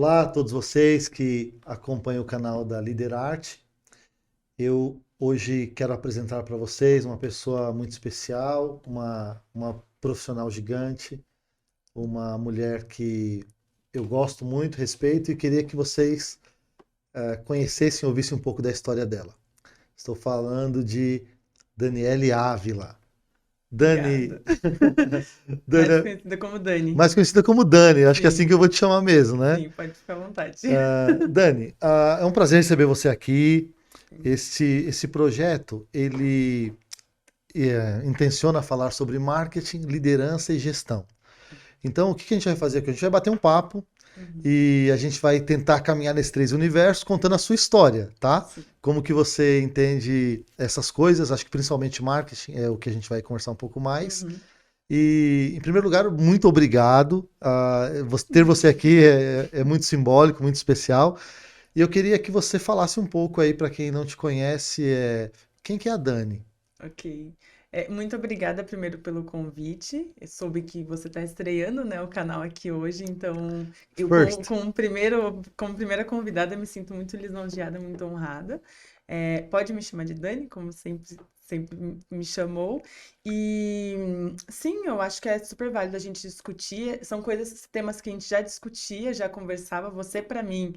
Olá a todos vocês que acompanham o canal da Líder Arte. Eu hoje quero apresentar para vocês uma pessoa muito especial, uma profissional gigante, uma mulher que eu gosto muito, respeito e queria que vocês conhecessem e ouvissem um pouco da história dela. Estou falando de Daniele Ávila. Dani, Obrigada. Mais Dani, conhecida como Dani. mais conhecida como Dani, acho que é assim que Sim, eu vou te chamar mesmo, né? sim, pode ficar à vontade. Dani, é um prazer receber você aqui. Esse projeto, ele intenciona falar sobre marketing, liderança e gestão. Então, o que a gente vai fazer aqui? A gente vai bater um papo Uhum, e a gente vai tentar caminhar nesses três universos contando a sua história, tá? sim. Como que você entende essas coisas, acho que principalmente marketing é o que a gente vai conversar um pouco mais. Uhum. E, em primeiro lugar, muito obrigado. Ter você aqui é muito simbólico, muito especial. E eu queria que você falasse um pouco aí para quem não te conhece, quem que é a Dani? Ok. Muito obrigada primeiro pelo convite. Eu soube que você está estreando, né, o canal aqui hoje, então eu First. como primeira convidada me sinto muito lisonjeada, muito honrada. Pode me chamar de Dani, como sempre me chamou. E sim, eu acho que é super válido a gente discutir. São coisas, temas que a gente já discutia, já conversava. Você, para mim,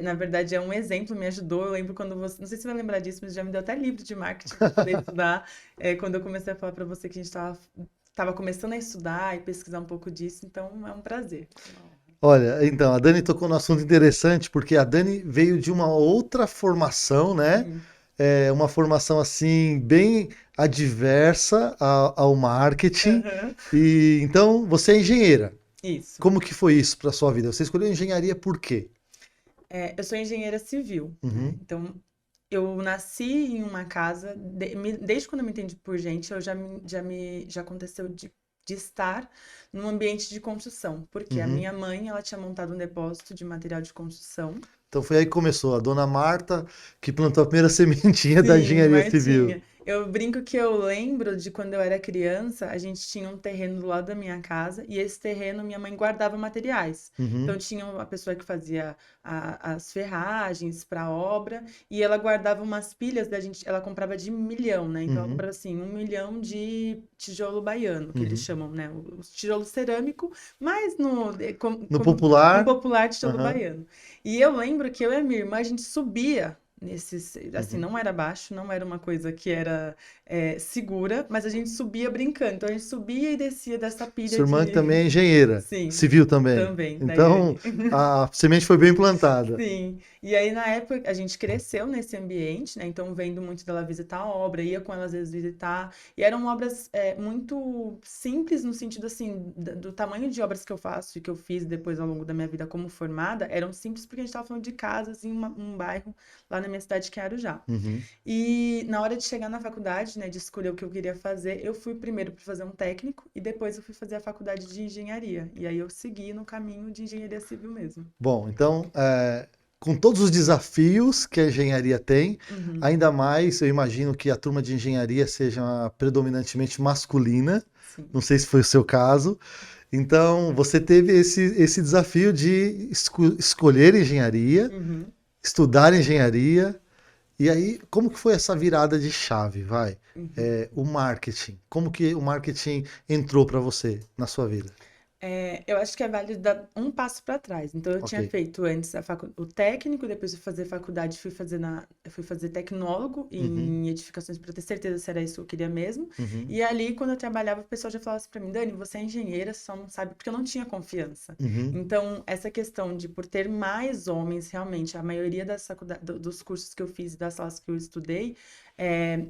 na verdade, é um exemplo, me ajudou. Eu lembro quando você, não sei se você vai lembrar disso, mas já me deu até livro de marketing para poder estudar. Quando eu comecei a falar para você que a gente estava começando a estudar e pesquisar um pouco disso, então é um prazer. Olha, então, a Dani tocou num assunto interessante, porque a Dani veio de uma outra formação, né? Sim. Uma formação assim, bem adversa ao marketing. Aham. E então, você é engenheira. Isso. Como que foi isso para sua vida? Você escolheu engenharia por quê? Eu sou engenheira civil, né? Uhum, Então, eu nasci em uma casa, desde quando eu me entendi por gente, já aconteceu de estar num ambiente de construção, porque a uhum. minha mãe, ela tinha montado um depósito de material de construção. Então foi aí que começou, a dona Marta, que plantou a primeira sementinha da Sim, engenharia civil. Martinha. Eu brinco que eu lembro de quando eu era criança, a gente tinha um terreno do lado da minha casa e esse terreno minha mãe guardava materiais. Então Uhum, tinha a pessoa que fazia as ferragens para a obra e ela guardava umas pilhas da gente, ela comprava de milhão, né? Então ela uhum, comprava assim, 1 milhão de tijolo baiano, que eles uhum. chamam, né? O tijolo cerâmico, mas No no popular, popular tijolo aham, baiano. E eu lembro que eu e a minha irmã, a gente subia assim, uhum. não era baixo, não era uma coisa que era segura, mas a gente subia brincando. Então a gente subia e descia dessa pilha Sua irmã que também de. é engenheira, Sim, civil também. também, Então, Daiane. a semente foi bem plantada. Sim, e aí na época a gente cresceu nesse ambiente, né? Então vendo muito dela visitar a obra, ia com ela às vezes visitar, e eram obras muito simples no sentido assim, do tamanho de obras que eu faço e que eu fiz depois ao longo da minha vida como formada, eram simples porque a gente estava falando de casas em um bairro lá na minha cidade que é Arujá. Uhum. E na hora de chegar na faculdade, né, de escolher o que eu queria fazer, eu fui primeiro para fazer um técnico e depois eu fui fazer a faculdade de engenharia. E aí eu segui no caminho de engenharia civil mesmo. Bom, então, com todos os desafios que a engenharia tem, Uhum, ainda mais eu imagino que a turma de engenharia seja predominantemente masculina, sim. não sei se foi o seu caso. Então, você teve esse desafio de escolher engenharia, Uhum. estudar engenharia. E aí, como que foi essa virada de chave, vai? Uhum. O marketing. Como que o marketing entrou para você na sua vida? Eu acho que é válido dar um passo para trás. Então, eu Ok. tinha feito antes o técnico, depois de fazer faculdade, fui fazer tecnólogo Uhum, em edificações para ter certeza se era isso que eu queria mesmo. uhum, E ali, quando eu trabalhava, o pessoal já falava assim para mim, Dani, você é engenheira, só não sabe, porque eu não tinha confiança. uhum, Então, essa questão de por ter mais homens, realmente, a maioria dos cursos que eu fiz e das salas que eu estudei,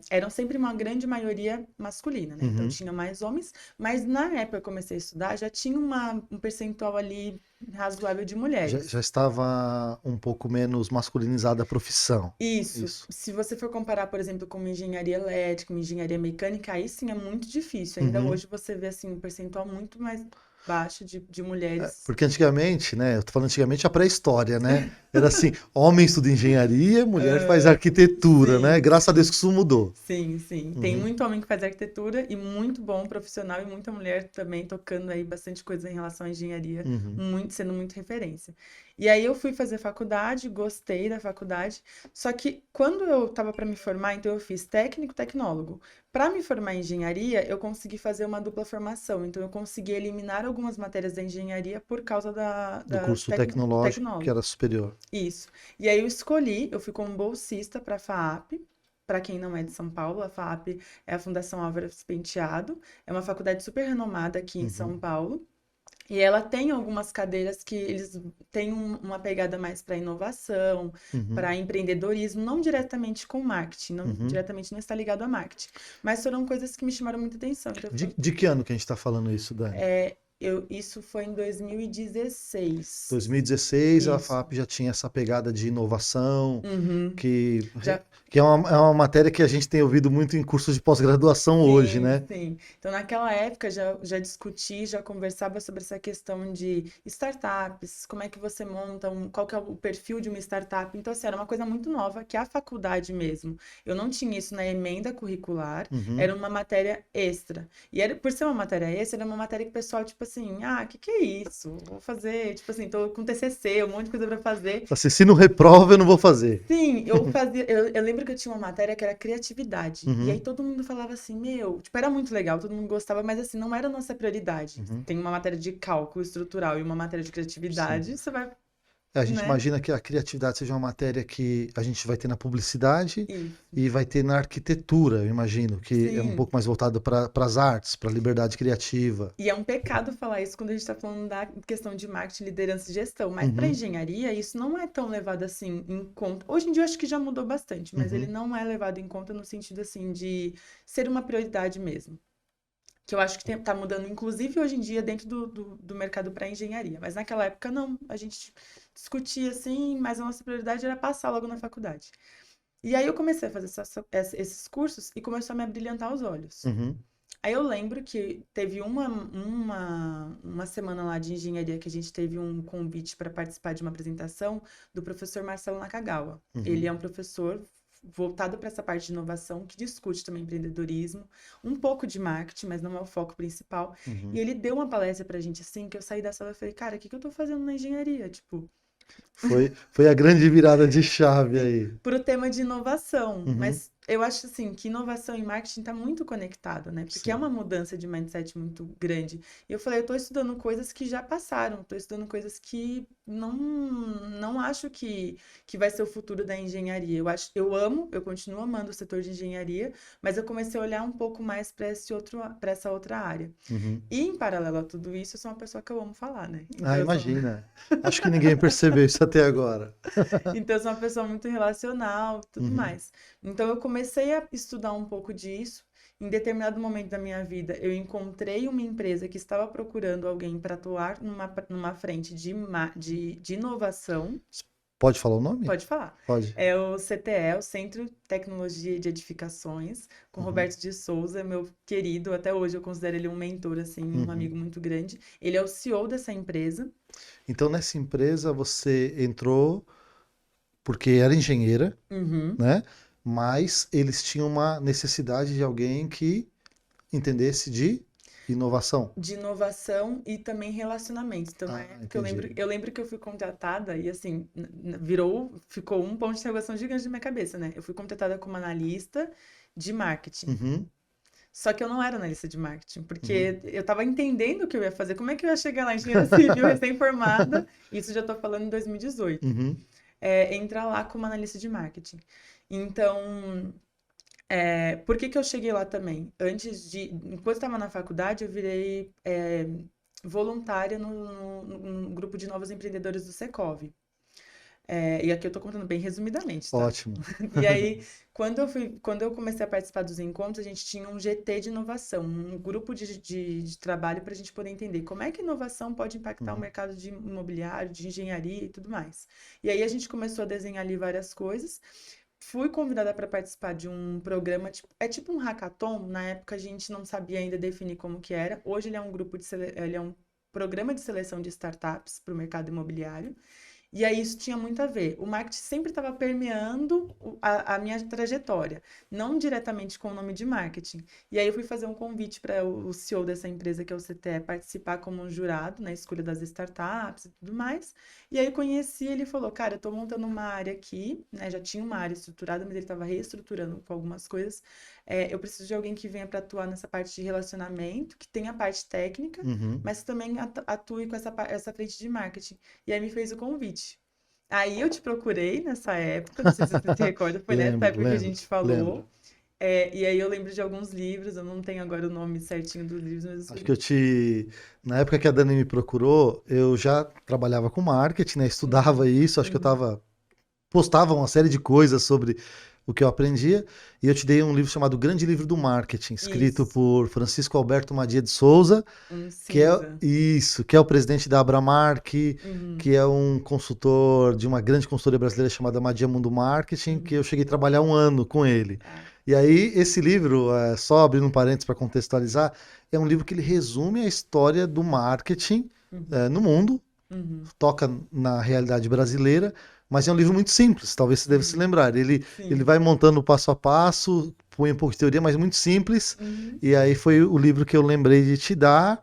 eram sempre uma grande maioria masculina, né? Então, uhum. tinha mais homens. Mas na época que eu comecei a estudar, já tinha um percentual ali razoável de Já mulheres. estava um pouco menos masculinizada a profissão. Isso, Isso. se você for comparar, por exemplo, com uma engenharia elétrica, uma engenharia mecânica, aí sim é muito difícil. Ainda Uhum. hoje você vê assim um percentual muito mais baixo de mulheres. Porque antigamente, né? Eu tô falando antigamente a pré-história, né? Era assim, homem estuda engenharia, mulher faz Ah, arquitetura, né? sim, Graças a Deus que isso mudou. sim, sim. Tem Uhum, muito homem que faz arquitetura e muito bom profissional e muita mulher também tocando aí bastante coisa em relação à engenharia, uhum, sendo muito referência. E aí eu fui fazer faculdade, gostei da faculdade, só que quando eu estava para me formar, então eu fiz técnico-tecnólogo. Para me formar em engenharia, eu consegui fazer uma dupla formação, então eu consegui eliminar algumas matérias da engenharia por causa Do curso do tecnológico, que tecnólogo. era superior. Isso. E aí eu fui como bolsista para a FAAP. Para quem não é de São Paulo, a FAAP é a Fundação Álvares Penteado, é uma faculdade super renomada aqui em São Uhum, Paulo. E ela tem algumas cadeiras que eles têm uma pegada mais para inovação, uhum, para empreendedorismo, não diretamente com marketing, não uhum. diretamente não está ligado a marketing, mas foram coisas que me chamaram muita atenção. Então, De que ano que a gente está falando isso, Dani? isso foi em 2016. 2016, a Isso. FAP já tinha essa pegada de inovação, Uhum. que, Já que é uma matéria que a gente tem ouvido muito em cursos de pós-graduação hoje, Sim, né? sim. Então, naquela época, já discuti, já conversava sobre essa questão de startups, como é que você monta, qual que é o perfil de uma startup. Então, assim, era uma coisa muito nova, que a faculdade mesmo. Eu não tinha isso na emenda curricular, Uhum. era uma matéria extra. E era, por ser uma matéria extra, era uma matéria que o pessoal, tipo assim, ah, que é isso? Vou fazer, tipo assim, tô com TCC, um monte de coisa para fazer. Assim, se não reprova, eu não vou fazer. Sim, eu lembro que eu tinha uma matéria que era criatividade. E aí Uhum, todo mundo falava assim, meu, tipo, era muito legal, todo mundo gostava, mas assim, não era a nossa prioridade. uhum. Tem uma matéria de cálculo estrutural e uma matéria de Sim. criatividade, você vai, A gente né? imagina que a criatividade seja uma matéria que a gente vai ter na publicidade Isso. e vai ter na arquitetura, eu imagino, que é um Sim. pouco mais voltado para as artes, para a liberdade criativa. E é um pecado falar isso quando a gente está falando da questão de marketing, liderança e gestão. Mas para Uhum, engenharia, isso não é tão levado assim em conta. Hoje em dia eu acho que já mudou bastante, mas ele uhum, não é levado em conta no sentido assim de ser uma prioridade mesmo. Que eu acho que tá mudando, inclusive hoje em dia, dentro do mercado para engenharia. Mas naquela época, não. A gente discutia assim, mas a nossa prioridade era passar logo na faculdade. E aí eu comecei a fazer esses cursos e começou a me abrilhantar os olhos. uhum, Aí eu lembro que teve uma semana lá de engenharia que a gente teve um convite para participar de uma apresentação do professor Marcelo Nakagawa. Ele uhum, é um professor voltado para essa parte de inovação, que discute também empreendedorismo, um pouco de marketing, mas não é o foco principal. E uhum. ele deu uma palestra pra gente assim, que eu saí da sala e falei, cara, o que que eu tô fazendo na engenharia? Tipo, Foi a grande virada de chave aí. para o tema de inovação, Uhum, mas eu acho assim que inovação e marketing está muito conectado, né? Porque é sim. uma mudança de mindset muito grande. E eu falei, eu estou estudando coisas que já passaram, estou estudando coisas que não acho que vai ser o futuro da engenharia. Eu continuo amando o setor de engenharia, mas eu comecei a olhar um pouco mais para essa outra área. Uhum. E em paralelo a tudo isso, eu sou uma pessoa que eu amo falar, né? Ah, imagina. Acho que ninguém percebeu isso até agora. Então, eu sou uma pessoa muito relacional, tudo Uhum. mais. Então, eu comecei a estudar um pouco disso. Em determinado momento da minha vida, eu encontrei uma empresa que estava procurando alguém para atuar numa frente de inovação. Pode falar o nome? Pode falar. Pode. É o CTE, o Centro de Tecnologia de Edificações, com Uhum, Roberto de Souza, meu querido. Até hoje eu considero ele um mentor, assim, um uhum. amigo muito grande. Ele é o CEO dessa empresa. Então, nessa empresa, você entrou porque era engenheira, Uhum. né? Mas eles tinham uma necessidade de alguém que entendesse de inovação. De inovação e também relacionamentos. Então, na Ah, época, entendi. eu lembro que eu fui contratada e, assim, ficou um ponto de interrogação gigante na minha cabeça, né? Eu fui contratada como analista de marketing. Uhum, Só que eu não era analista de marketing, uhum, porque eu estava entendendo o que eu ia fazer. Como é que eu ia chegar lá, engenheira civil, recém-formada? Isso já estou falando em 2018. uhum, Entrar lá como analista de marketing. Então, por que que eu cheguei lá também? Enquanto estava na faculdade, eu virei voluntária no grupo de novos empreendedores do Secov. E aqui eu estou contando bem resumidamente, tá? ótimo. E aí, quando eu comecei a participar dos encontros, a gente tinha um GT de inovação, um grupo de trabalho para a gente poder entender como é que a inovação pode impactar o Uhum, mercado de imobiliário, de engenharia e tudo mais. E aí a gente começou a desenhar ali várias coisas. Fui convidada para participar de um programa, é tipo um hackathon. Na época a gente não sabia ainda definir como que era. Hoje ele é um programa de seleção de startups para o mercado imobiliário. E aí isso tinha muito a ver. O marketing sempre estava permeando a minha trajetória, não diretamente com o nome de marketing. E aí eu fui fazer um convite para o CEO dessa empresa, que é o CTE, participar como um jurado na escolha das startups e tudo mais. E aí eu conheci, ele falou, cara, eu estou montando uma área aqui, né? Já tinha uma área estruturada, mas ele estava reestruturando com algumas coisas. Eu preciso de alguém que venha para atuar nessa parte de relacionamento, que tenha a parte técnica, Uhum. mas também atue com essa frente de marketing. E aí me fez o convite. Aí eu te procurei nessa época, não sei se você se recorda, foi nessa Lembro, época que a lembro, gente lembro. falou. E aí eu lembro de alguns livros, eu não tenho agora o nome certinho dos livros, mas Acho que na época que a Dani me procurou, eu já trabalhava com marketing, né? Estudava Uhum, isso, acho que uhum, postava uma série de coisas sobre o que eu aprendia, e eu te dei um livro chamado Grande Livro do Marketing, escrito isso, por Francisco Alberto Madia de Souza, um que é cinza. isso, que é o presidente da Abramark, Uhum, que é um consultor de uma grande consultoria brasileira chamada Madia Mundo Marketing, que eu uhum, cheguei a trabalhar um ano com ele. tá. E aí, esse livro, só abrindo um parênteses para contextualizar, é um livro que ele resume a história do marketing Uhum, no mundo, uhum, toca na realidade brasileira, mas é um livro muito simples, talvez você deve se uhum, lembrar. Ele sim. vai montando passo a passo, põe um pouco de teoria, mas muito simples. Uhum. E aí foi o livro que eu lembrei de te dar.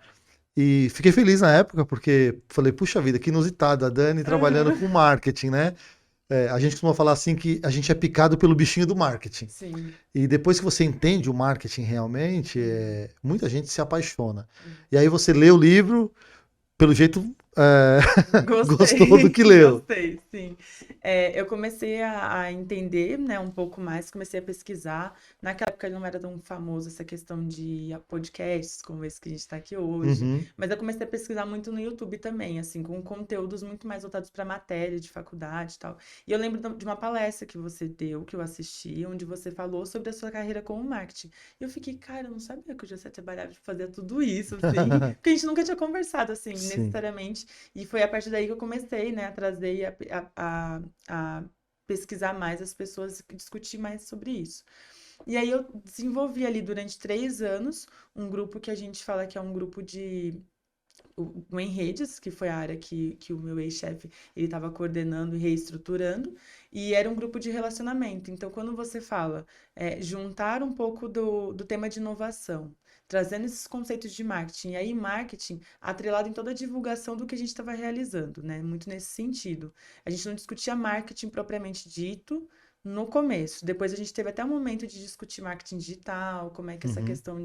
E fiquei feliz na época, porque falei, puxa vida, que inusitado, a Dani trabalhando Aham. com marketing, né? A gente costuma falar assim que a gente é picado pelo bichinho do marketing. Sim. E depois que você entende o marketing realmente, Uhum, muita gente se apaixona. uhum. E aí você lê o livro, pelo jeito, gostou do Gostei, que leu. gostei, sim. Eu comecei a entender, né, um pouco mais, comecei a pesquisar. Naquela época não era tão famoso essa questão de podcasts como esse que a gente está aqui hoje, Uhum, mas eu comecei a pesquisar muito no YouTube também, assim, com conteúdos muito mais voltados para matéria de faculdade e tal. E eu lembro de uma palestra que você deu, que eu assisti, onde você falou sobre a sua carreira com o marketing. E eu fiquei, cara, eu não sabia que o José trabalhava de fazer tudo isso, assim, porque a gente nunca tinha conversado, assim, sim. necessariamente. E foi a partir daí que eu comecei, né, a trazer e a pesquisar mais as pessoas e discutir mais sobre isso. E aí eu desenvolvi ali durante 3 anos um grupo que a gente fala que é um grupo de o Em Redes, que foi a área que o meu ex-chefe ele estava coordenando e reestruturando, e era um grupo de relacionamento. Então, quando você fala juntar um pouco do tema de inovação, trazendo esses conceitos de marketing, e aí marketing atrelado em toda a divulgação do que a gente estava realizando, né? Muito nesse sentido. A gente não discutia marketing propriamente dito, no começo. Depois a gente teve até um momento de discutir marketing digital, como é que essa Uhum. questão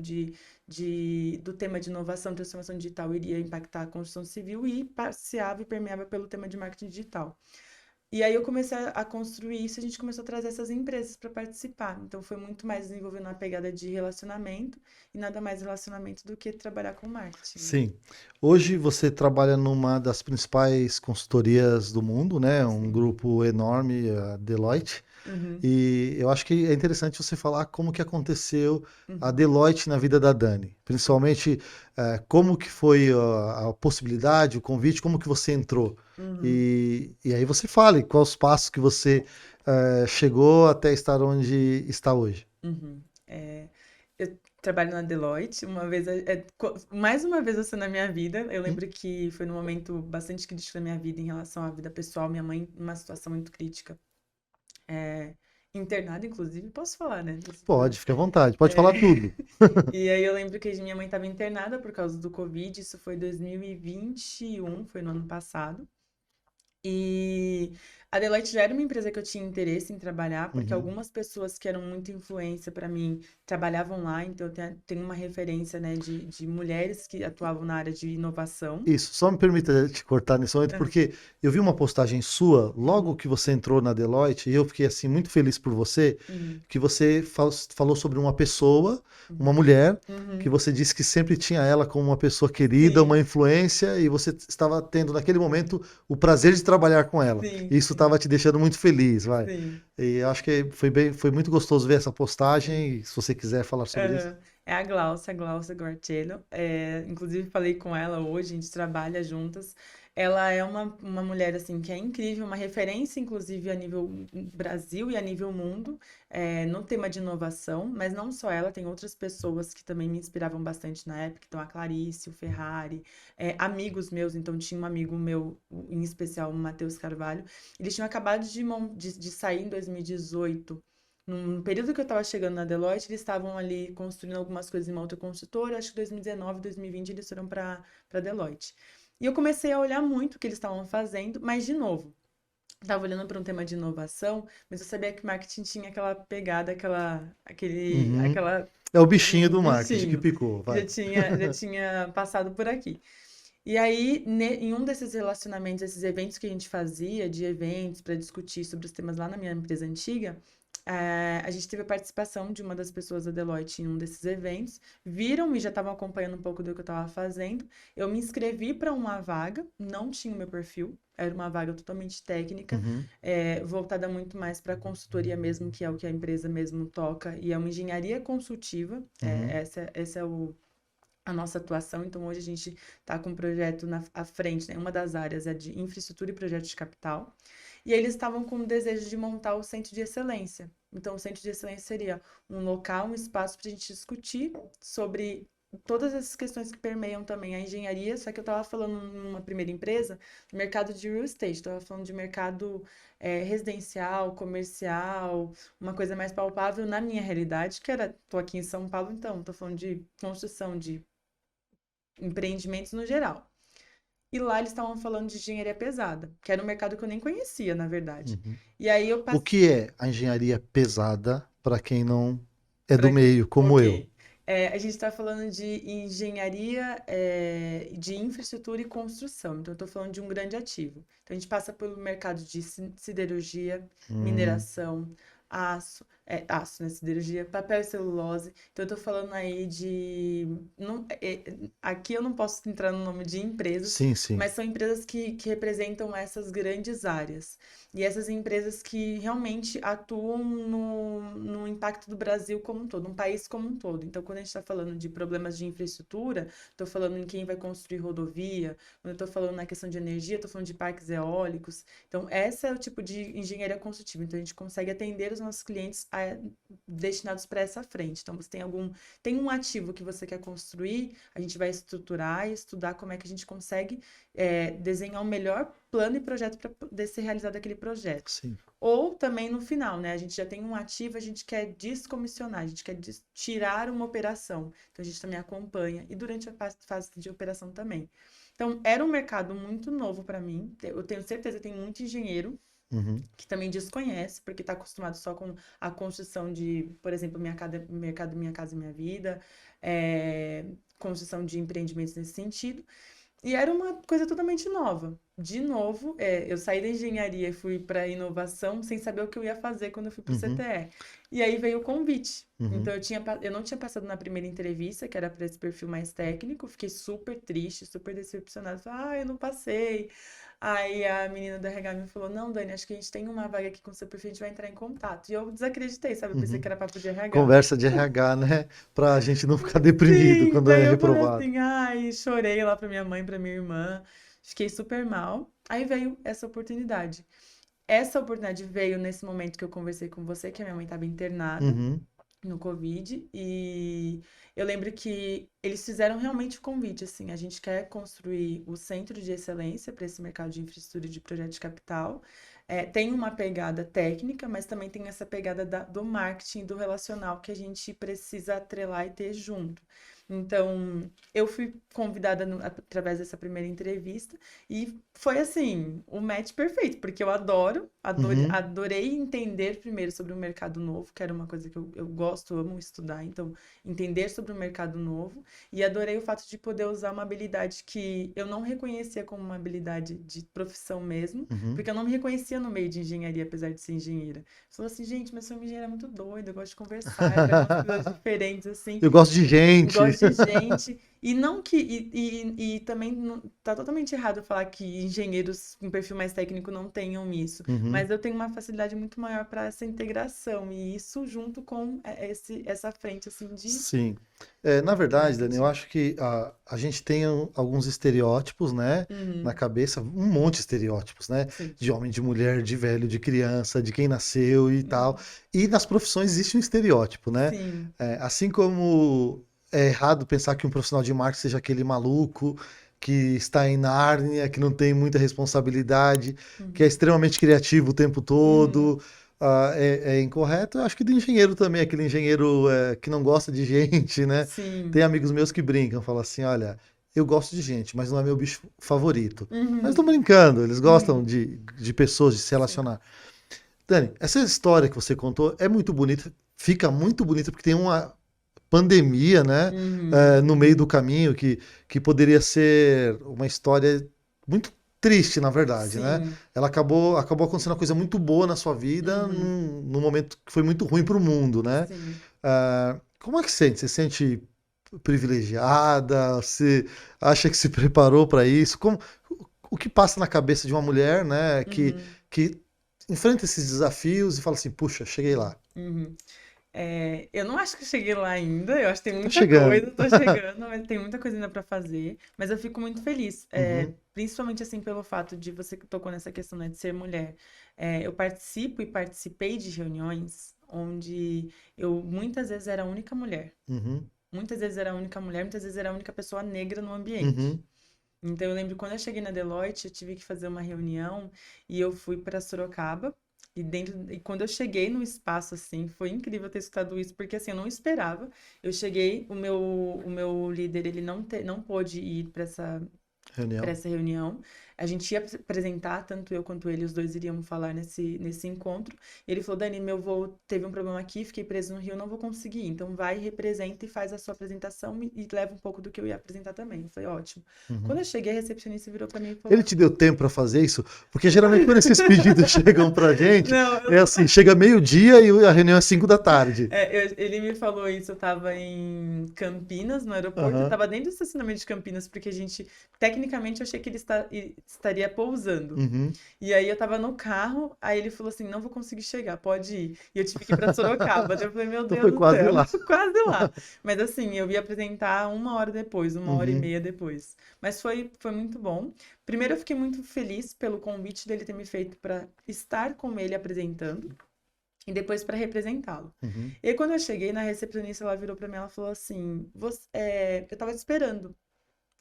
do tema de inovação e transformação digital iria impactar a construção civil e passeava e permeava pelo tema de marketing digital. E aí eu comecei a construir isso, e a gente começou a trazer essas empresas para participar. Então foi muito mais desenvolvendo uma pegada de relacionamento e nada mais relacionamento do que trabalhar com marketing, né? Sim. Hoje você trabalha numa das principais consultorias do mundo, né? Um Sim. grupo enorme, a Deloitte. Uhum, E eu acho que é interessante você falar como que aconteceu a uhum, Deloitte na vida da Dani. sim. Principalmente, como que foi a possibilidade, o convite, como que você entrou. Uhum, E aí você fale quais os passos que você chegou até estar onde está hoje. uhum. Eu trabalho na Deloitte, mais uma vez você na minha vida. Eu Hum? lembro que foi num momento bastante crítico da minha vida em relação à vida pessoal. Minha mãe, numa situação muito crítica, é, internada, inclusive, posso falar, né? Pode, fique à vontade, pode É, falar tudo. E aí eu lembro que minha mãe estava internada por causa do Covid, isso foi 2021, foi no ano passado. E a Deloitte já era uma empresa que eu tinha interesse em trabalhar, porque Uhum. algumas pessoas que eram muito influência para mim trabalhavam lá, então eu tenho uma referência, né, de mulheres que atuavam na área de inovação. Isso, só me permita te cortar nesse momento, Aham. porque eu vi uma postagem sua logo Uhum, que você entrou na Deloitte, e eu fiquei assim muito feliz por você, uhum, que você falou sobre uma pessoa, uma uhum, mulher, que uhum. você disse que sempre tinha ela como uma pessoa querida, Sim, uma influência, e você estava tendo naquele momento o prazer de trabalhar com ela. sim, E isso sim, estava te deixando muito feliz, vai. sim, E eu acho que foi muito gostoso ver essa sim. postagem, e se você quiser falar sobre isso. Aham. É a Glaucia Guarcello. Inclusive, falei com ela hoje, a gente trabalha juntas. Ela é uma mulher, assim, que é incrível, uma referência, inclusive, a nível Brasil e a nível mundo, no tema de inovação, mas não só ela, tem outras pessoas que também me inspiravam bastante na época, então a Clarice, o Ferrari, amigos meus, então tinha um amigo meu, em especial, o Matheus Carvalho, eles tinham acabado de sair em 2018. No período que eu estava chegando na Deloitte, eles estavam ali construindo algumas coisas em uma outra consultora. Acho que 2019, 2020 eles foram para Deloitte. E eu comecei a olhar muito o que eles estavam fazendo, mas de novo, estava olhando para um tema de inovação, mas eu sabia que marketing tinha aquela pegada, Uhum. aquela É o bichinho um do marketing que bichinho picou, que já vai. tinha passado por aqui. E aí, em um desses relacionamentos, esses eventos que a gente fazia, de eventos para discutir sobre os temas lá na minha empresa antiga, a gente teve a participação de uma das pessoas da Deloitte em um desses eventos, viram e já estavam acompanhando um pouco do que eu estava fazendo. Eu me inscrevi para uma vaga, não tinha o meu perfil, era uma vaga totalmente técnica, Uhum, voltada muito mais para consultoria mesmo, que é o que a empresa mesmo toca, e é uma engenharia consultiva, uhum, essa é a nossa atuação. Então, hoje a gente está com um projeto à frente, né? Uma das áreas é de infraestrutura e projetos de capital. E aí eles estavam com o desejo de montar o centro de excelência. Então, o centro de excelência seria um local, um espaço para a gente discutir sobre todas essas questões que permeiam também a engenharia, só que eu estava falando numa primeira empresa, do mercado de real estate, estava falando de mercado residencial, comercial, uma coisa mais palpável na minha realidade, que era, tô aqui em São Paulo, então, tô falando de construção de empreendimentos no geral. E lá eles estavam falando de engenharia pesada, que era um mercado que eu nem conhecia, na verdade. uhum. E aí eu O passei que é a engenharia pesada para quem não é do para quê? meio, como eu? Ok. A gente está falando de engenharia, de infraestrutura e construção. Então, eu estou falando de um grande ativo. Então, a gente passa pelo mercado de siderurgia, Hum, mineração, aço, né? Siderurgia, papel e celulose. Então, eu estou falando aí de. Aqui eu não posso entrar no nome de empresas, sim, sim. mas são empresas que representam essas grandes áreas. E essas empresas que realmente atuam no impacto do Brasil como um todo, um país como um todo. Então, quando a gente está falando de problemas de infraestrutura, estou falando em quem vai construir rodovia, quando eu estou falando na questão de energia, estou falando de parques eólicos. Então, esse é o tipo de engenharia construtiva. Então, a gente consegue atender os nossos clientes destinados para essa frente. Então, você tem um ativo que você quer construir, a gente vai estruturar e estudar como é que a gente consegue desenhar o melhor plano e projeto para poder ser realizado aquele projeto. Sim. Ou também no final, né? A gente já tem um ativo, a gente quer descomissionar, a gente quer tirar uma operação. Então a gente também acompanha. E durante a fase de operação também. Então era um mercado muito novo para mim. Eu tenho certeza que tem muito engenheiro Uhum, que também desconhece, porque está acostumado só com a construção de, por exemplo, mercado Minha Casa Minha Vida, construção de empreendimentos nesse sentido. E era uma coisa totalmente nova. De novo, eu saí da engenharia e fui para inovação sem saber o que eu ia fazer quando eu fui para o uhum, CTE. E aí veio o convite. uhum, Então eu não tinha passado na primeira entrevista, que era para esse perfil mais técnico. Fiquei super triste, super decepcionada. Falei, eu não passei. Aí a menina do RH me falou: Não, Dani, acho que a gente tem uma vaga aqui com o seu perfil, a gente vai entrar em contato. E eu desacreditei, sabe? Eu pensei uhum. que era papo de RH. Conversa de RH, né? Pra gente não ficar deprimido Sim, quando daí é eu falei reprovado. assim, ai, chorei lá pra minha mãe, pra minha irmã, fiquei super mal. Aí veio essa oportunidade. Essa oportunidade veio nesse momento que eu conversei com você, que a minha mãe estava internada Uhum, no Covid, e eu lembro que eles fizeram realmente o convite, assim, a gente quer construir o centro de excelência para esse mercado de infraestrutura e de projeto de capital. Tem uma pegada técnica, mas também tem essa pegada do marketing, do relacional que a gente precisa atrelar e ter junto. Então, eu fui convidada através dessa primeira entrevista e foi assim, o match perfeito, porque eu uhum, adorei entender primeiro sobre o mercado novo, que era uma coisa que eu gosto, amo estudar, então entender sobre o mercado novo, e adorei o fato de poder usar uma habilidade que eu não reconhecia como uma habilidade de profissão mesmo, uhum. porque eu não me reconhecia no meio de engenharia, apesar de ser engenheira. Falou assim, gente, mas sua engenheira é muito doida, eu gosto de conversar, eu pego umas coisas diferentes assim. Eu gosto de Eu gosto gente. exigente. E não que. E também não, tá totalmente errado falar que engenheiros com perfil mais técnico não tenham isso. Uhum. Mas eu tenho uma facilidade muito maior para essa integração. E isso junto com essa frente assim de Sim. Na verdade, Dani, eu marketing. acho que a gente tem alguns estereótipos, né, na Uhum, cabeça, um monte de estereótipos, né, sim. de homem, de mulher, de velho, de criança, de quem nasceu e tal. Uhum, E nas profissões existe um estereótipo, né? sim. Assim como é errado pensar que um profissional de marketing seja aquele maluco que está em Nárnia, que não tem muita responsabilidade, que é Uhum, extremamente criativo o tempo uhum, todo. É incorreto. Eu acho que do engenheiro também, aquele engenheiro que não gosta de gente, né? Tem sim. amigos meus que brincam, falam assim: olha, eu gosto de gente, mas não é meu bicho favorito. Mas estão Uhum, brincando, eles gostam uhum, de pessoas, de se sim. relacionar. Dani, essa história que você contou é muito bonita, fica muito bonita, porque tem uma pandemia, né, Uhum, no meio do caminho, que poderia ser uma história muito triste, na verdade, né? sim. Ela acabou acontecendo uma coisa muito boa na sua vida, Uhum, num momento que foi muito ruim para o mundo, né? sim. Como é que sente? Você sente privilegiada? Você acha que se preparou para isso? O que passa na cabeça de uma mulher, né, Uhum, que enfrenta esses desafios e fala assim, puxa, cheguei lá. uhum. Eu não acho que eu cheguei lá ainda, eu acho que tem Tá muita chegando. coisa, tô chegando, mas tem muita coisa ainda pra fazer, mas eu fico muito feliz, Uhum, principalmente assim pelo fato de você que tocou nessa questão, né, de ser mulher. Eu participo e participei de reuniões onde eu muitas vezes era a única mulher, uhum, muitas vezes era a única mulher, muitas vezes era a única pessoa negra no ambiente. uhum, Então, eu lembro quando eu cheguei na Deloitte, eu tive que fazer uma reunião e eu fui para Sorocaba. E quando eu cheguei no espaço, assim, foi incrível ter escutado isso, porque assim, eu não esperava. Eu cheguei, o meu líder, ele não pôde ir para reunião. essa reunião. A gente ia apresentar, tanto eu quanto ele, os dois iríamos falar nesse encontro. E ele falou: Dani, meu voo teve um problema aqui, fiquei preso no Rio, não vou conseguir. Então vai, representa e faz a sua apresentação e leva um pouco do que eu ia apresentar também. Eu falei: ótimo. Quando Uhum. eu cheguei, a recepcionista virou para mim e falou Ele te deu assim: tempo para fazer isso? Porque geralmente quando esses pedidos chegam pra gente, não, é assim, chega meio-dia e a reunião é 5 da tarde. ele me falou isso, eu tava em Campinas, no aeroporto, eu Aham, tava dentro do estacionamento de Campinas, porque tecnicamente, eu achei que ele estaria pousando. uhum. E aí eu tava no carro, aí ele falou assim, não vou conseguir chegar, pode ir. E eu tive que ir pra Sorocaba. Daí eu falei, meu Então Deus foi do quase céu, lá. quase lá. Mas assim, eu ia apresentar uma hora depois, uma hora e Uhum, meia depois. Mas foi muito bom. Primeiro eu fiquei muito feliz pelo convite dele ter me feito para estar com ele apresentando e depois para representá-lo. uhum, E aí, quando eu cheguei na recepcionista, ela virou para mim, ela falou assim, eu tava te esperando.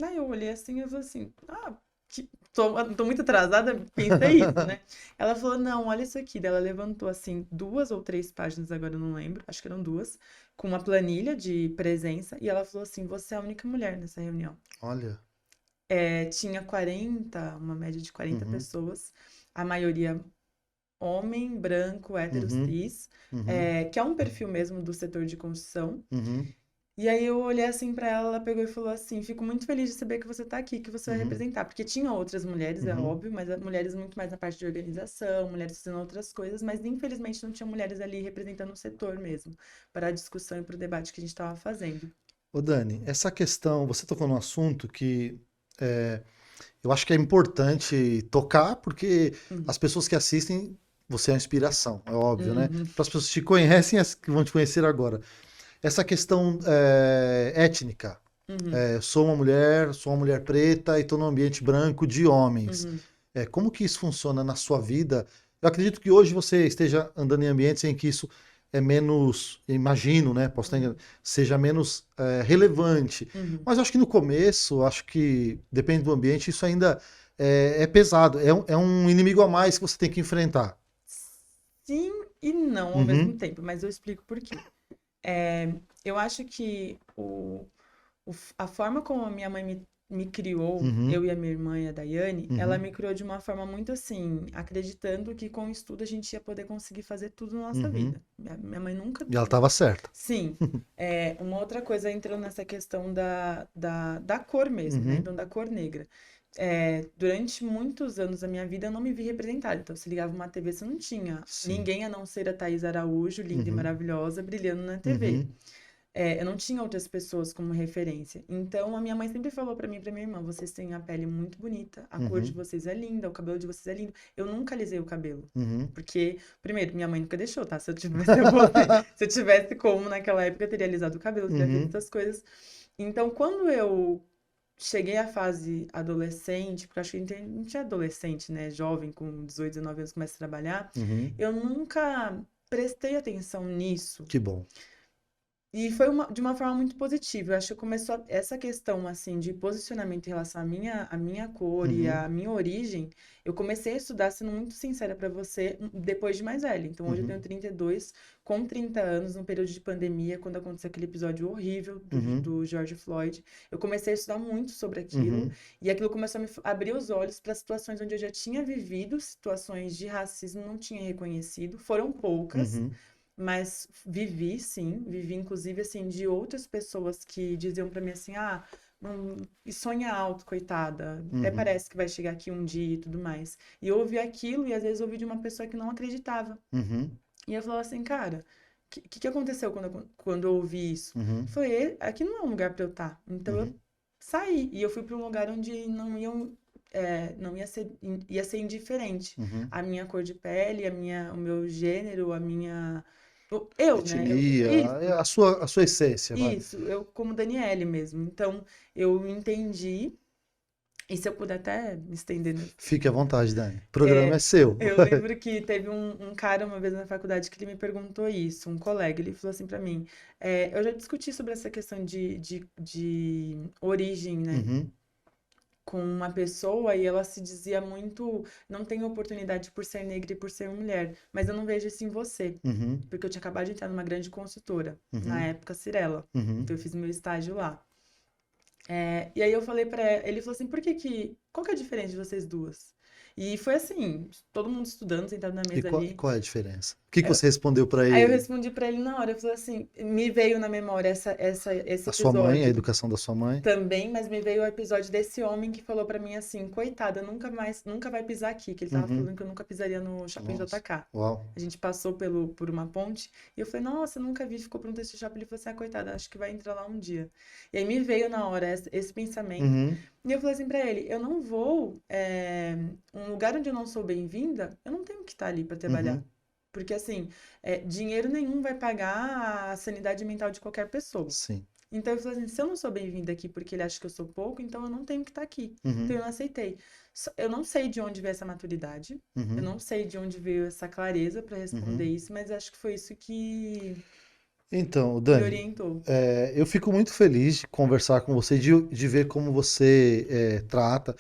Aí eu olhei assim e eu falei assim, tô muito atrasada, pensei isso, né? Ela falou, não, olha isso aqui. Daí ela levantou assim, 2 ou 3 páginas, agora eu não lembro, acho que eram duas, com uma planilha de presença, e ela falou assim, você é a única mulher nessa reunião. olha. Tinha 40, uma média de 40 Uhum, pessoas, a maioria homem, branco, hétero, uhum, cis, uhum, que é um perfil mesmo do setor de construção. uhum, E aí eu olhei assim pra ela, ela pegou e falou assim: "Fico muito feliz de saber que você tá aqui, que você vai uhum, representar", porque tinha outras mulheres, é uhum. óbvio, mas mulheres muito mais na parte de organização, mulheres fazendo outras coisas, mas infelizmente não tinha mulheres ali representando o setor mesmo, para a discussão e para o debate que a gente estava fazendo. Ô Dani, essa questão, você tocou num assunto que é, eu acho que é importante tocar, porque Uhum. as pessoas que assistem, você é uma inspiração, é óbvio, né? Uhum. Para as pessoas que te conhecem, as que vão te conhecer agora. Essa questão étnica. Uhum. Sou uma mulher preta e estou num ambiente branco de homens. Uhum. Como que isso funciona na sua vida? Eu acredito que hoje você esteja andando em ambientes em que isso é menos, imagino, né? Posso estar enganado, seja menos relevante. Uhum. Mas eu acho que no começo, acho que depende do ambiente, isso ainda é pesado. É um inimigo a mais que você tem que enfrentar. Sim e não ao mesmo Uhum, tempo, mas eu explico por quê. É, eu acho que a forma como a minha mãe me criou, eu uhum, e a minha irmã e a Daiane, ela uhum, me criou de uma forma muito assim, acreditando que com o estudo a gente ia poder conseguir fazer tudo na nossa uhum. vida. Minha mãe nunca. E ela estava certa. Sim. Uma outra coisa entrou nessa questão da cor mesmo, né? Uhum, Então, da cor negra. Durante muitos anos da minha vida, eu não me vi representada. Então, se ligava uma TV, você não tinha sim. ninguém a não ser a Thaís Araújo, linda e Uhum, maravilhosa, brilhando na TV. uhum, eu não tinha outras pessoas como referência. Então, a minha mãe sempre falou pra mim e pra minha irmã: vocês têm a pele muito bonita, a cor de Uhum. vocês é linda, o cabelo de vocês é lindo. Eu nunca alisei o cabelo. Uhum. Porque, primeiro, minha mãe nunca deixou, tá? Se eu tivesse, se eu tivesse como naquela época, eu teria alisado o cabelo, teria feito Uhum. essas coisas. Então, quando eu cheguei à fase adolescente, porque eu acho que a gente é adolescente, né? Jovem, com 18, 19 anos, começa a trabalhar. Uhum. Eu nunca prestei atenção nisso. Que bom. E foi de uma forma muito positiva. Eu acho que começou essa questão assim de posicionamento em relação à minha cor e Uhum. à minha origem. Eu comecei a estudar, sendo muito sincera para você, depois de mais velha. Então hoje eu tenho Uhum. 32, com 30 anos, no período de pandemia, quando aconteceu aquele episódio horrível Uhum. do George Floyd. Eu comecei a estudar muito sobre aquilo Uhum. e aquilo começou a me abrir os olhos para situações onde eu já tinha vivido situações de racismo, não tinha reconhecido. Foram poucas. Uhum. Mas vivi, sim, vivi inclusive assim de outras pessoas que diziam pra mim assim: "Ah, e sonha alto, coitada. Até Uhum. parece que vai chegar aqui um dia e tudo mais". E eu ouvi aquilo e às vezes ouvi de uma pessoa que não acreditava. Uhum. E eu falava assim: "Cara, que aconteceu quando eu ouvi isso?". Eu Uhum. falei: Aqui não é um lugar pra eu estar". Então eu Uhum. saí e eu fui pra um lugar onde não ia ser indiferente Uhum. a minha cor de pele, o meu gênero, eu, né? Etnia, Isso, a sua essência, vai. isso, eu como Daniele mesmo. Então, eu entendi, e se eu puder até me estender nisso. Fique à vontade, Dani. O programa é seu. Eu lembro que teve um cara uma vez na faculdade que ele me perguntou isso, um colega, ele falou assim pra mim, eu já discuti sobre essa questão de origem, né? Uhum. Com uma pessoa e ela se dizia muito, não tenho oportunidade por ser negra e por ser mulher, mas eu não vejo isso em você, Uhum. porque eu tinha acabado de entrar numa grande consultora, na Uhum. época Cirela, Uhum. então eu fiz meu estágio lá. E aí eu falei pra ele falou assim, qual que é a diferença de vocês duas? E foi assim, todo mundo estudando, sentado na E mesa qual, ali. qual é a diferença? O que que você respondeu para Aí eu ele? respondi pra ele na hora, eu falei assim, me veio na memória esse A sua mãe, a episódio educação da sua mãe? também, mas me veio o episódio desse homem que falou pra mim assim, coitada, nunca vai pisar aqui, que ele tava Uhum. falando que eu nunca pisaria no shopping Nossa. JK. Uau. A gente passou por uma ponte e eu falei, nossa, nunca vi, ficou pronto esse shopping. Ele falou assim, coitada, acho que vai entrar lá um dia. E aí me veio na hora esse pensamento Uhum. e eu falei assim pra ele, eu não vou, um lugar onde eu não sou bem-vinda, eu não tenho que estar ali pra trabalhar. Uhum. Porque assim, dinheiro nenhum vai pagar a sanidade mental de qualquer pessoa. Sim. Então eu falei assim, se eu não sou bem-vinda aqui porque ele acha que eu sou pouco, então eu não tenho que estar aqui. Então Uhum. eu não aceitei. Eu não sei de onde veio essa maturidade, eu Uhum. não sei de onde veio essa clareza para responder Uhum. isso, mas acho que foi isso que Então, me Dani, orientou. eu fico muito feliz de conversar com você, de ver como você trata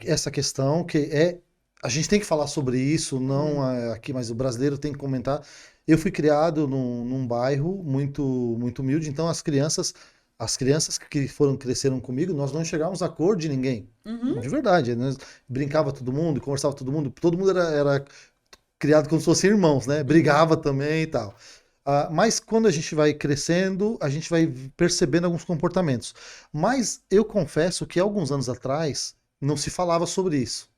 essa questão, que a gente tem que falar sobre isso, não Uhum, aqui, mas o brasileiro tem que comentar. Eu fui criado num bairro muito humilde, então as crianças que cresceram comigo, nós não chegávamos a cor de ninguém, uhum, de verdade, né? Brincava todo mundo, conversava todo mundo era criado como se fossem irmãos, né? uhum, Brigava também e tal. Mas quando a gente vai crescendo, a gente vai percebendo alguns comportamentos. Mas eu confesso que alguns anos atrás não se falava sobre isso.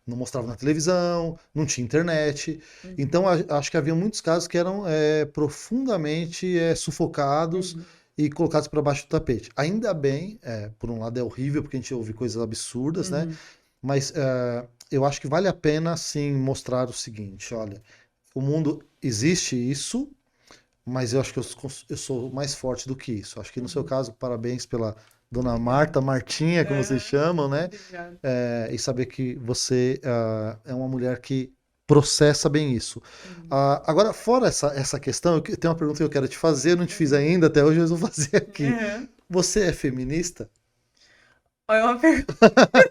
Não mostrava na televisão, não tinha internet. uhum, Então acho que havia muitos casos que eram profundamente sufocados uhum, e colocados para baixo do tapete. Ainda bem, por um lado é horrível porque a gente ouve coisas absurdas, né? uhum, Mas eu acho que vale a pena sim mostrar o seguinte: olha, o mundo existe isso, mas eu acho que eu sou mais forte do que isso. Acho que no seu uhum. caso, parabéns pela dona Obrigada. Marta, Martinha, como vocês Aham, chamam, né? obrigada. E saber que você é uma mulher que processa bem isso. Uhum, Agora, fora essa questão, eu tenho uma pergunta que eu quero te fazer, eu não te fiz uhum, ainda, até hoje eu vou fazer aqui. aham. Você é feminista? Olha, uma pergunta.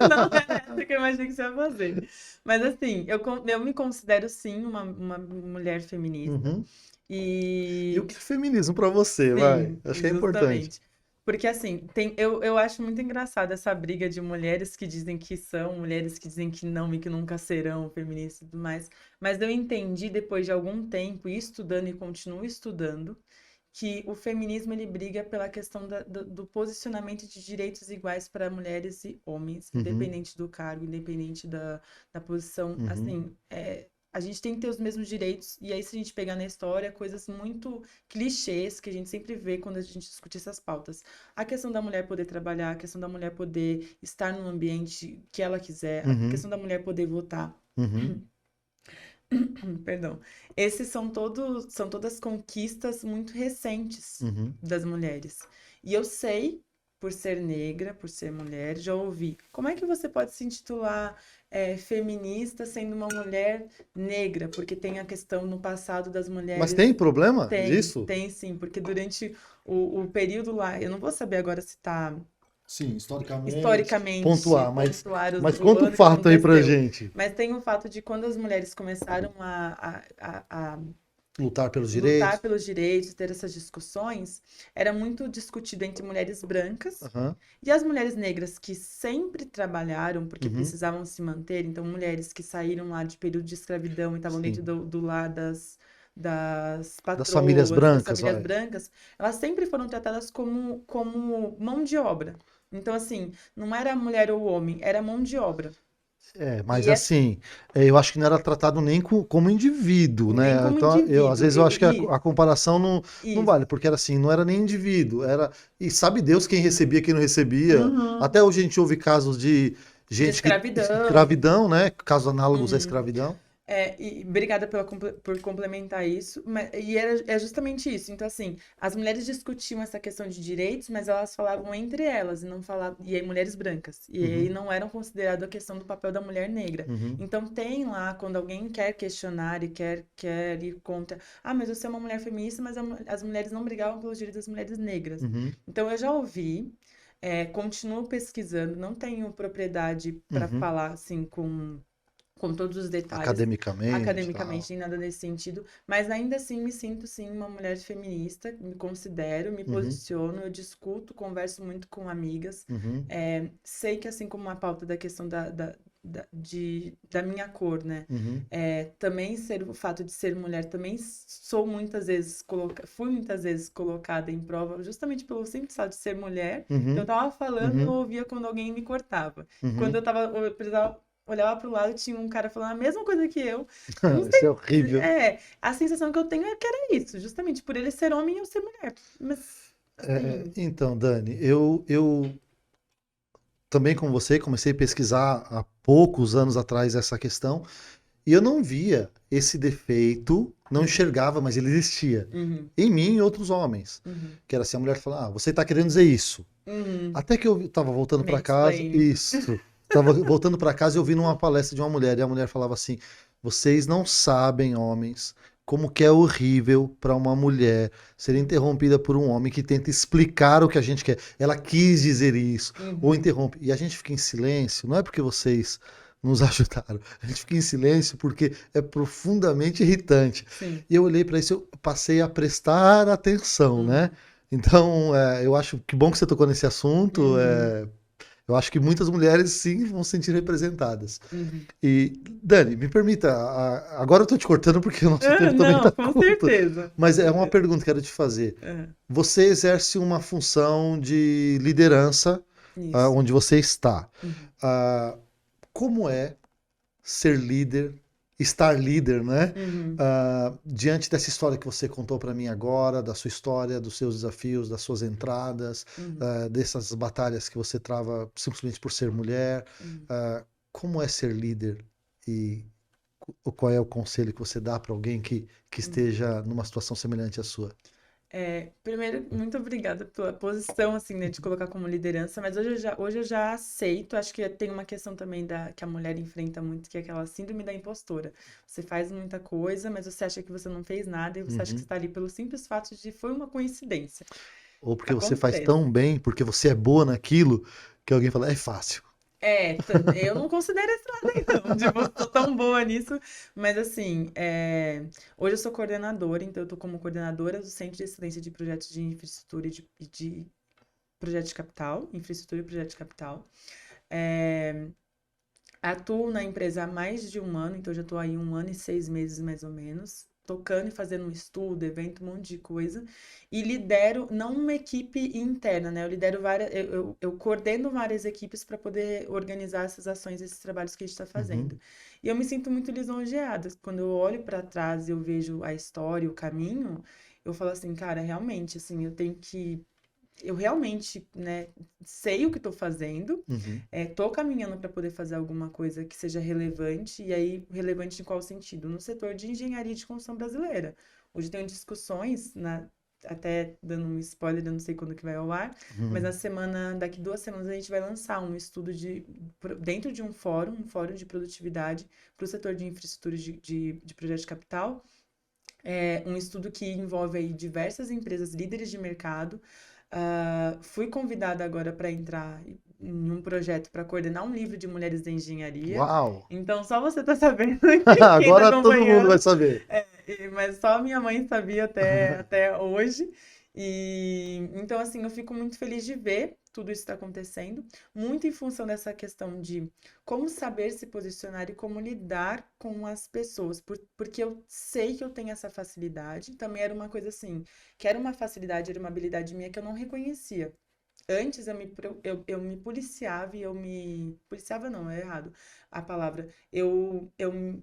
Não era essa que eu imaginei que você ia fazer. Mas assim, eu me considero sim uma mulher feminista. Uhum. E o E que é feminismo para você, vai? sim, Acho que é importante. justamente. Porque assim, eu acho muito engraçado essa briga de mulheres que dizem que são, mulheres que dizem que não e que nunca serão feministas e tudo mais. Mas eu entendi depois de algum tempo, e estudando e continuo estudando, que o feminismo ele briga pela questão do posicionamento de direitos iguais para mulheres e homens, Uhum, independente do cargo, independente da posição. uhum, Assim, a gente tem que ter os mesmos direitos. E aí, se a gente pegar na história, coisas muito clichês que a gente sempre vê quando a gente discute essas pautas. A questão da mulher poder trabalhar, a questão da mulher poder estar no ambiente que ela quiser, a Uhum, questão da mulher poder votar. uhum, Perdão. Esses são todas conquistas muito recentes uhum. das mulheres. E eu sei, por ser negra, por ser mulher, já ouvi. Como é que você pode se intitular feminista sendo uma mulher negra? Porque tem a questão no passado das Mas mulheres. tem problema Tem, disso? tem sim, porque durante o período lá, eu não vou saber agora se está Sim, historicamente, historicamente pontuar, pontuar mas o conta o ano que fato aí pra aconteceu. gente. Mas tem o fato de quando as mulheres começaram a Lutar pelos lutar direitos. pelos direitos, ter essas discussões, era muito discutido entre mulheres brancas Aham, e as mulheres negras que sempre trabalharam porque uhum, precisavam se manter. Então, mulheres que saíram lá de período de escravidão e estavam dentro sim. do lar das Das famílias patroas, das brancas, famílias vai. brancas, elas sempre foram tratadas como mão de obra. Então, assim, não era mulher ou homem, era mão de obra. É, mas E é assim, eu acho que não era tratado nem como indivíduo, nem né? como Então, às indivíduo. vezes eu acho que Isso, a comparação não isso. vale, porque era assim, não era nem indivíduo, era. E sabe Deus quem recebia, quem não recebia. Uhum. Até hoje a gente ouve casos de De gente que. escravidão. Escravidão, né? Casos análogos à Uhum. escravidão. E obrigada por complementar isso. É justamente isso. Então, assim, as mulheres discutiam essa questão de direitos, mas elas falavam entre elas, e não falavam. E aí, mulheres brancas. E aí Uhum, não eram considerado a questão do papel da mulher negra. uhum, Então, tem lá, quando alguém quer questionar e quer ir contra. Ah, mas você é uma mulher feminista, mas as mulheres não brigavam pelos direitos das mulheres negras. uhum, Então, eu já ouvi. Continuo pesquisando, não tenho propriedade para uhum. falar assim com todos os detalhes Academicamente, academicamente, tal. nem nada nesse sentido, mas ainda assim me sinto sim uma mulher feminista, me considero, me Uhum, posiciono, eu discuto, converso muito com amigas, uhum, sei que assim como a pauta da questão da minha cor, né? uhum, Também o fato de ser mulher, também sou muitas vezes fui muitas vezes colocada em prova justamente pelo simples fato de ser mulher. Então eu uhum, tava falando, eu uhum, ouvia quando alguém me cortava. Quando uhum. eu precisava olhava pro lado, tinha um cara falando a mesma coisa que eu. Eu não Isso é sei. horrível. A sensação que eu tenho é que era isso, justamente por ele ser homem e eu ser mulher. Mas, assim. Então, Dani, eu também, como você, comecei a pesquisar há poucos anos atrás essa questão e eu não via esse defeito, não Uhum, enxergava, mas ele existia uhum, em mim e em outros homens. uhum, Que era assim, a mulher falava, você está querendo dizer isso. uhum. Até que eu estava voltando para casa, Mansplaining. isso. Estava voltando para casa e eu vi numa palestra de uma mulher, e a mulher falava assim: vocês não sabem, homens, como que é horrível para uma mulher ser interrompida por um homem que tenta explicar o que a gente quer. Ela quis dizer isso, ou Uhum, interrompe. E a gente fica em silêncio, não é porque vocês nos ajudaram, a gente fica em silêncio porque é profundamente irritante. sim. E eu olhei para isso, eu passei a prestar atenção, né? Uhum, Então, eu acho que bom que você tocou nesse assunto. uhum, Eu acho que muitas mulheres sim vão se sentir representadas. uhum. E, Dani, me permita, agora eu estou te cortando porque o nosso tempo também está Não, com curto, certeza, com mas é uma certeza. pergunta que eu quero te fazer. É, Você exerce uma função de liderança, isso. onde você está. Uhum, Ah, como é ser líder, estar líder, né? uhum, Diante dessa história que você contou para mim agora, da sua história, dos seus desafios, das suas entradas, uhum, dessas batalhas que você trava simplesmente por ser mulher, uhum. como é ser líder e qual é o conselho que você dá para alguém que Uhum. esteja numa situação semelhante à sua? Primeiro, muito obrigada pela posição, assim, né, de colocar como liderança, mas hoje eu já aceito, acho que tem uma questão também que a mulher enfrenta muito, que é aquela síndrome da impostora. Você faz muita coisa, mas você acha que você não fez nada e você acha que Uhum. está ali pelo simples fato de foi uma coincidência. Ou porque você faz Acontece. tão bem, porque você é boa naquilo, que alguém fala, é fácil. Eu não considero esse lado aí, não. Tipo, eu sou tão boa nisso. Mas, assim, hoje eu sou coordenadora, então eu tô como coordenadora do Centro de Excelência de Projetos de Infraestrutura e de Projeto de Capital, Infraestrutura e Projeto de Capital. É, atuo na empresa há mais de um ano, então já estou aí 1 ano e 6 meses, mais ou menos. tocando e fazendo um estudo, evento, um monte de coisa. E lidero, não uma equipe interna, né? Eu lidero várias, eu coordeno várias equipes para poder organizar essas ações, esses trabalhos que a gente está Uhum, fazendo. E eu me sinto muito lisonjeada. Quando eu olho para trás e eu vejo a história, o caminho, eu falo assim, cara, realmente, assim, eu realmente, né, sei o que estou fazendo, uhum. estou caminhando para poder fazer alguma coisa que seja relevante, e aí, relevante em qual sentido? No setor de engenharia de construção brasileira. Hoje tenho discussões, até dando um spoiler, eu não sei quando que vai ao ar, mas Uhum. daqui 2 semanas a gente vai lançar um estudo dentro de um fórum de produtividade para o setor de infraestrutura de projeto de capital, um estudo que envolve aí diversas empresas líderes de mercado. Fui convidada agora para entrar em um projeto para coordenar um livro de mulheres da engenharia. Uau! Então, só você tá sabendo aqui, quem tá Agora todo mundo vai acompanhando. saber. Mas só a minha mãe sabia até hoje. E então, assim, eu fico muito feliz de ver tudo isso está acontecendo, muito em função dessa questão de como saber se posicionar e como lidar com as pessoas, porque eu sei que eu tenho essa facilidade. Também era uma coisa assim, que era uma facilidade, era uma habilidade minha que eu não reconhecia. Antes eu me policiava e eu me. Policiava não, é errado a palavra. Eu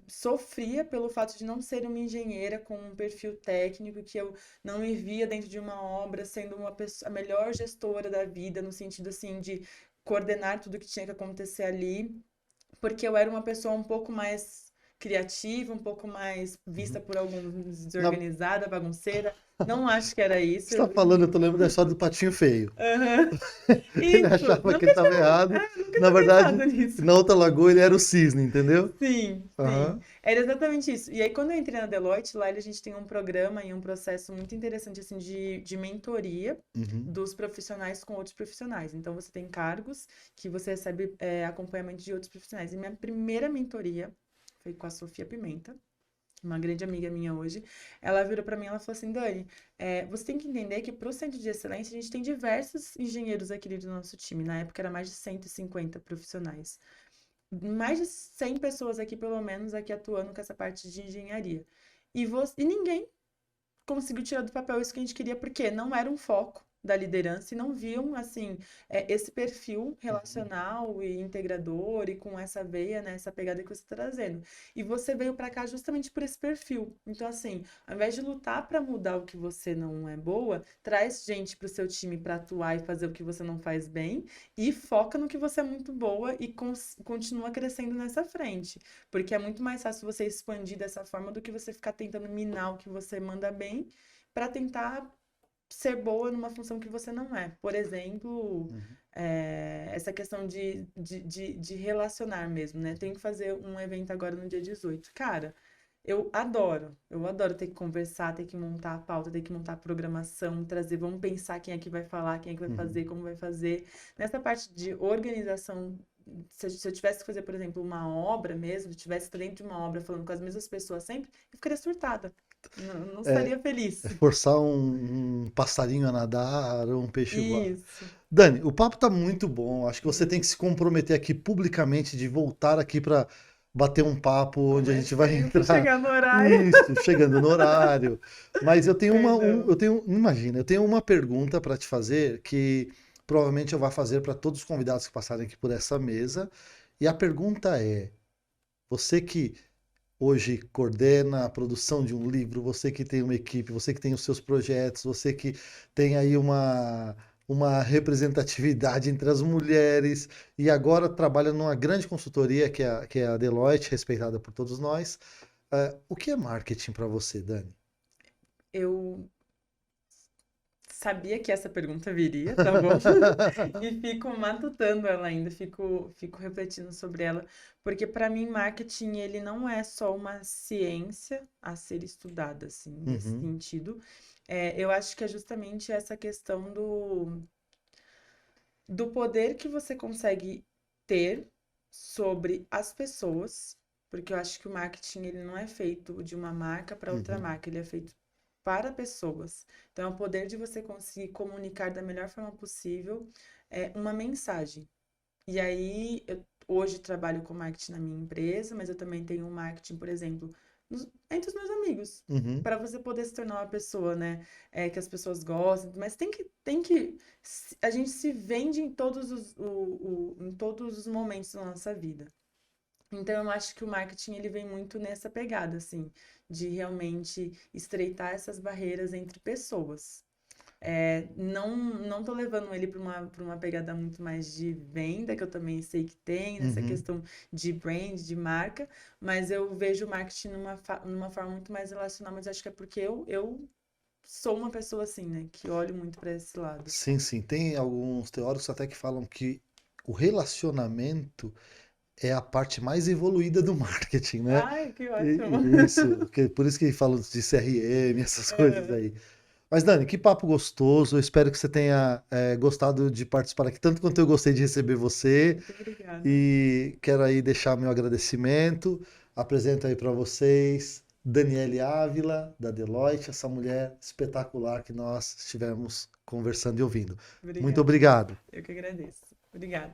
sofria pelo fato de não ser uma engenheira com um perfil técnico, que eu não me via dentro de uma obra sendo uma pessoa, a melhor gestora da vida, no sentido assim de coordenar tudo que tinha que acontecer ali, porque eu era uma pessoa um pouco mais criativa, um pouco mais vista Uhum. por alguns Na- desorganizada, bagunceira. Não acho que era isso. Você está falando, eu tô lembrando da história do patinho feio. Aham. Ele Isso, achava que ele nunca estava errado. nunca Na tinha verdade, pensado nisso. na outra lagoa ele era o cisne, entendeu? Sim, sim. Aham. Era exatamente isso. E aí, quando eu entrei na Deloitte, lá a gente tem um programa e um processo muito interessante, assim, de mentoria Uhum. dos profissionais com outros profissionais. Então, você tem cargos que você recebe acompanhamento de outros profissionais. E minha primeira mentoria foi com a Sofia Pimenta, uma grande amiga minha hoje. Ela virou para mim e ela falou assim, Dani, você tem que entender que para o Centro de Excelência a gente tem diversos engenheiros aqui do nosso time. Na época era mais de 150 profissionais, mais de 100 pessoas aqui, pelo menos, aqui atuando com essa parte de engenharia. E ninguém conseguiu tirar do papel isso que a gente queria, porque não era um foco da liderança e não viam, assim, esse perfil Uhum. relacional e integrador e com essa veia, né, essa pegada que você está trazendo. E você veio para cá justamente por esse perfil. Então, assim, ao invés de lutar para mudar o que você não é boa, traz gente para o seu time para atuar e fazer o que você não faz bem e foca no que você é muito boa e continua crescendo nessa frente. Porque é muito mais fácil você expandir dessa forma do que você ficar tentando minar o que você manda bem para tentar ser boa numa função que você não é. Por exemplo, Uhum. essa questão de relacionar mesmo, né? Tenho que fazer um evento agora no dia 18. Cara, eu adoro ter que conversar, ter que montar a pauta, ter que montar a programação, trazer, vamos pensar quem é que vai falar, quem é que vai Uhum. fazer, como vai fazer. Nessa parte de organização, se eu tivesse que fazer, por exemplo, uma obra mesmo, se eu tivesse dentro de uma obra falando com as mesmas pessoas sempre, eu ficaria surtada. Não É, estaria feliz. é forçar um passarinho a nadar ou um peixe voar. Isso. Dani, o papo tá muito bom. Acho que você tem Uhum. que se comprometer aqui publicamente de voltar aqui para bater um papo onde a Como é gente vai sempre entrar. chegar no horário. Isso, chegando no horário. Mas eu tenho Perdão. imagina, eu tenho uma pergunta para te fazer que provavelmente eu vou fazer para todos os convidados que passarem aqui por essa mesa. E a pergunta é: você que hoje coordena a produção de um livro, você que tem uma equipe, você que tem os seus projetos, você que tem aí uma representatividade entre as mulheres e agora trabalha numa grande consultoria que é a Deloitte, respeitada por todos nós. O que é marketing para você, Dani? Eu sabia que essa pergunta viria, tá bom? E fico matutando ela ainda, fico refletindo sobre ela, porque para mim marketing ele não é só uma ciência a ser estudada, assim, nesse Uhum, sentido. Eu acho que é justamente essa questão do poder que você consegue ter sobre as pessoas, porque eu acho que o marketing ele não é feito de uma marca para outra uhum, marca, ele é feito para pessoas. Então, é o poder de você conseguir comunicar da melhor forma possível uma mensagem. E aí, eu hoje trabalho com marketing na minha empresa, mas eu também tenho um marketing, por exemplo, entre os meus amigos. Uhum. Para você poder se tornar uma pessoa, né, que as pessoas gostam, mas a gente se vende em em todos os momentos da nossa vida. Então, eu acho que o marketing ele vem muito nessa pegada, assim, de realmente estreitar essas barreiras entre pessoas. Não tô levando ele para uma pegada muito mais de venda, que eu também sei que tem, nessa Uhum. questão de brand, de marca, mas eu vejo o marketing numa forma muito mais relacional, mas acho que é porque eu sou uma pessoa assim, né, que olho muito para esse lado. Sim, sim. Tem alguns teóricos até que falam que o relacionamento é a parte mais evoluída do marketing, né? Ai, que ótimo! Isso, por isso que falam de CRM, essas coisas aí. Mas, Dani, que papo gostoso. Eu espero que você tenha gostado de participar aqui, tanto quanto eu gostei de receber você. Muito obrigada. E quero aí deixar meu agradecimento. Apresento aí para vocês Daniele Ávila, da Deloitte, essa mulher espetacular que nós estivemos conversando e ouvindo. Muito Obrigada. obrigado. Eu que agradeço. Obrigada.